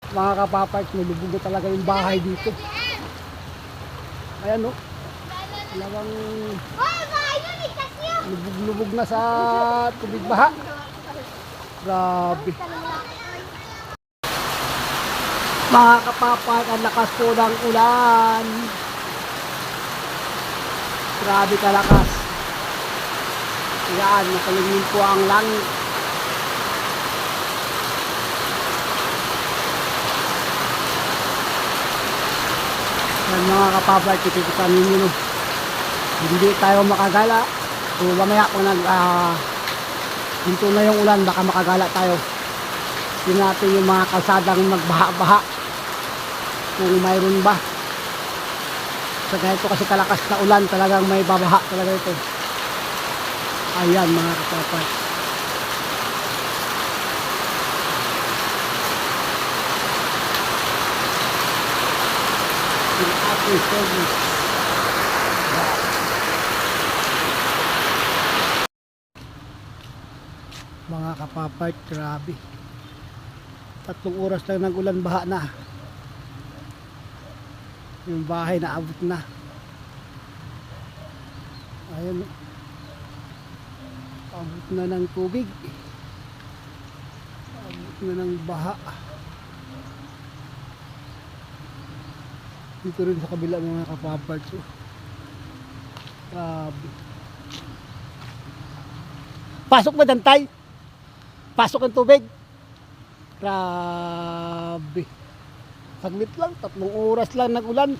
Mga kapapay, nilubog na talaga yung bahay dito. Ayan, no? Dalawang lubog-lubog na sa tubig baha. Grabe. Mga kapapay, ang lakas po ng ulan. Grabe kalakas. Yan, nakalingin po ang langit. Yan mga kapapay, kikita ninyo, no? Hindi tayo makagala. So mamaya kung hinto na yung ulan, baka makagala tayo. Tingnan natin yung mga kalsadang magbaha-baha, kung mayroon ba. Sa ganito kasi kalakas na ulan, talagang may babaha talaga ito. Ayan mga kapapay. Mga kapapay, grabe. 3 oras lang ng ulan, baha na. Yung bahay naabot na. Ayan, abot na ng tubig, abot na ng baha. Dito rin sa kabila mga kapapay. So, grabe. Pasok ba dantay? Pasok ang tubig. Grabe. Saglit lang, 3 oras lang nag-ulan.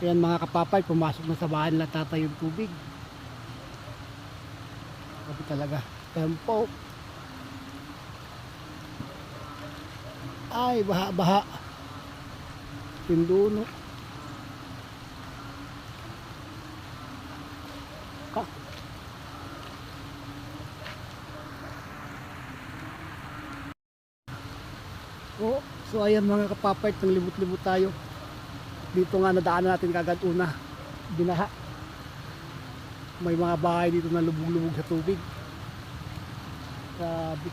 Ayan mga kapapay, pumasok na sa bahay nila tatay yung tubig. Grabe talaga. Tempo. Ay, baha-baha. Pinduno. Oh, so ayan mga kapapay, nang libot-libot tayo. Dito nga nadaanan natin kagad una, binaha. May mga bahay dito na lubog-lubog sa tubig. Grabe,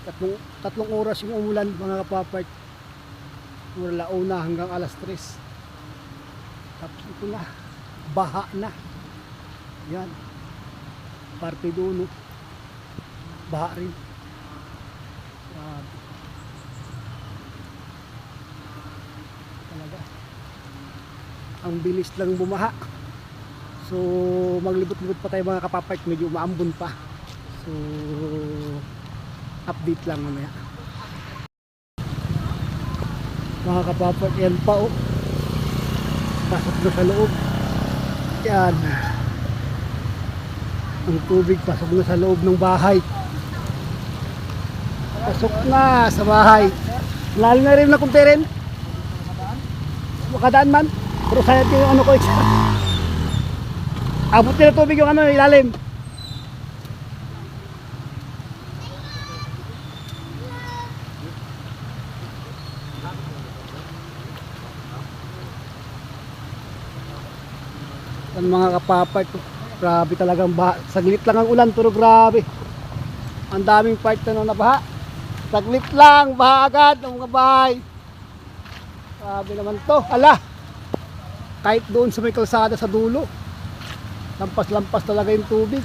3 oras yung umulan mga kapapay. Mula una hanggang alas 3. Tapos ito na, baha na. Yan, parte doon, baha rin. Grabe talaga, ang bilis lang bumaha. So maglibot-libot pa tayo mga kapapay, medyo umaambon pa. So update lang mamaya mga kapapay. Yan pa, oh, pasok na sa loob. Yan, ang tubig pasok na sa loob ng bahay, pasok na sa bahay. Lalo na rin na kumpirin, makadaan man, pero sayang yung ano ko, abot nila tubig yung ano, ilalim. Yan mga kapapay, grabe talagang baha. Saglit lang ang ulan pero grabe, ang daming part na nabaha. Saglit lang, baha agad ng mga bahay. Grabe naman to. Ala, kahit doon sa may kalsada sa dulo, lampas-lampas talaga yung tubig.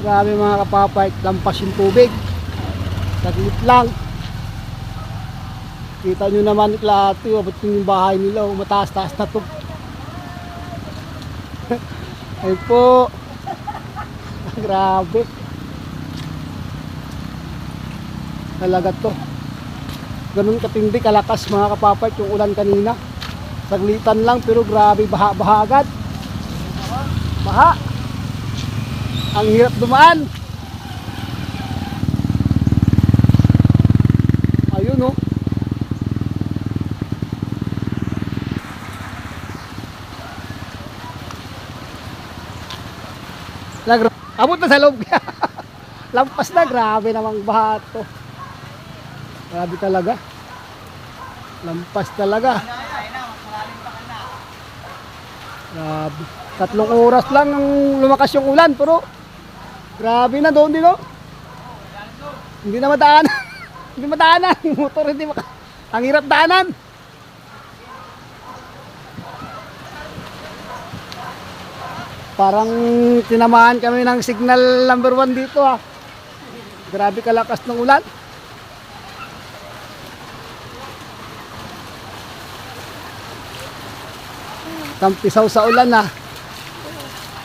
Grabe mga kapapay, lampas yung tubig. Saglit lang. Kita nyo naman klati, abot yung bahay nila, mataas-taas na to. Ayun po. Grabe talaga to. Ganun katindi kalakas mga kapapay yung ulan kanina. Saglitan lang pero grabe, baha-baha agad. Baha. Ang hirap dumaan. Ayun, oh. Abot na sa loob. Lampas na, grabe namang baha to. Grabe talaga. Lampas talaga. Grabe. 3 oras lang ang lumakas yung ulan, pero grabe na doon din, oh. Hindi na madaan. Hindi madaanan. Yung motor hindi maka... Ang hirap daanan. Parang tinamaan kami ng signal number 1 dito ah. Grabe kalakas ng ulan. Tampisaw sa ulan ah.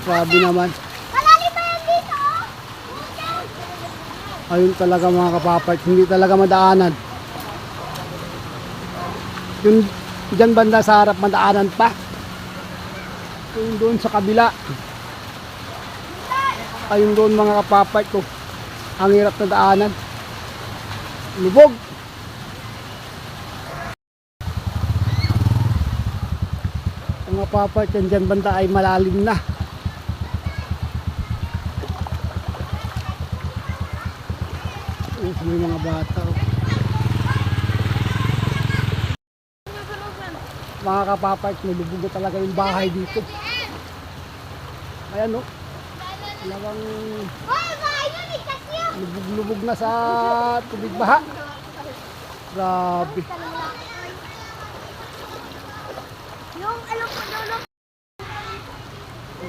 Grabe naman. Ayun talaga mga kapapart, hindi talaga madaanan. Yung dyan banda sa harap madaanan pa. Yung doon sa kabila. Ayun doon mga kapapart ko. Ang hirap na daanan. Lubog. Ang mga kapapart yan dyan banda ay malalim na. May mga bata oh. Mga kapapart, nilubog talaga yung bahay dito. Ayan oh. Talagang lubog-lubog na sa tubig baha. Grabe.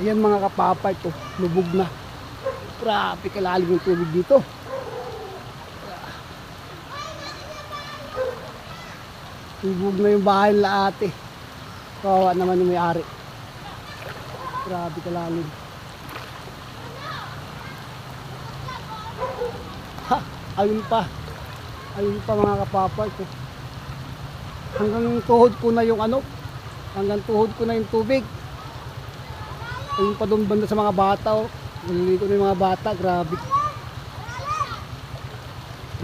Yan mga kapapart oh, lubog na. Grabe kalalim yung tubig dito. Lubog na yung bahay nila ate. Kawawa naman yung may-ari. Grabe kalalim. Ha! Ayun pa. Ayun pa mga kapapart. Hanggang tuhod ko na yung ano. Hanggang tuhod ko na yung tubig. Ayun pa doon banda sa mga bata. Oh. Naliligo na yung mga bata. Grabe.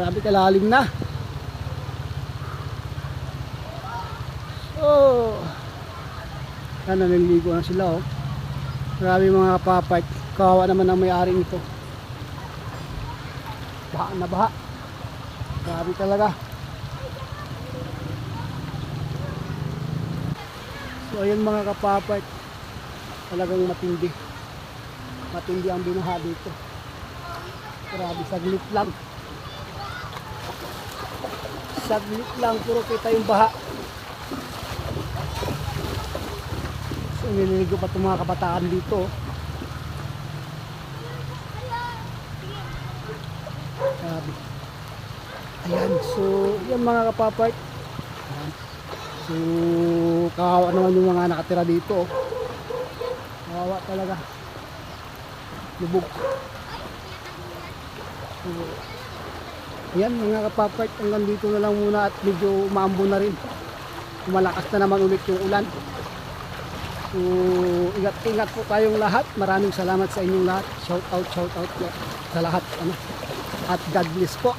Grabe kalalim na. Oh. Yan, naliligo na sila oh. Grabe mga kapapart. Kawawa naman ang may-ari nito. Baha na baha. Grabe talaga. So ayun mga kapapart. Talagang matindi. Matindi ang binaha dito. Grabe, saglit lang. Saglit lang, puro kita yung baha. Nililigo pa itong mga kabataan dito. Grabe. Ayan, so yan mga kapapart. Ayan. So kawawa naman yung mga nakatira dito. Kawawa talaga. Lubog. So, ayan mga kapapart, hanggang dito na lang muna at medyo maambo na rin. Malakas na naman ulit yung ulan. So, ingat po tayong lahat. Maraming salamat sa inyong lahat. Shout out sa lahat. At God bless po.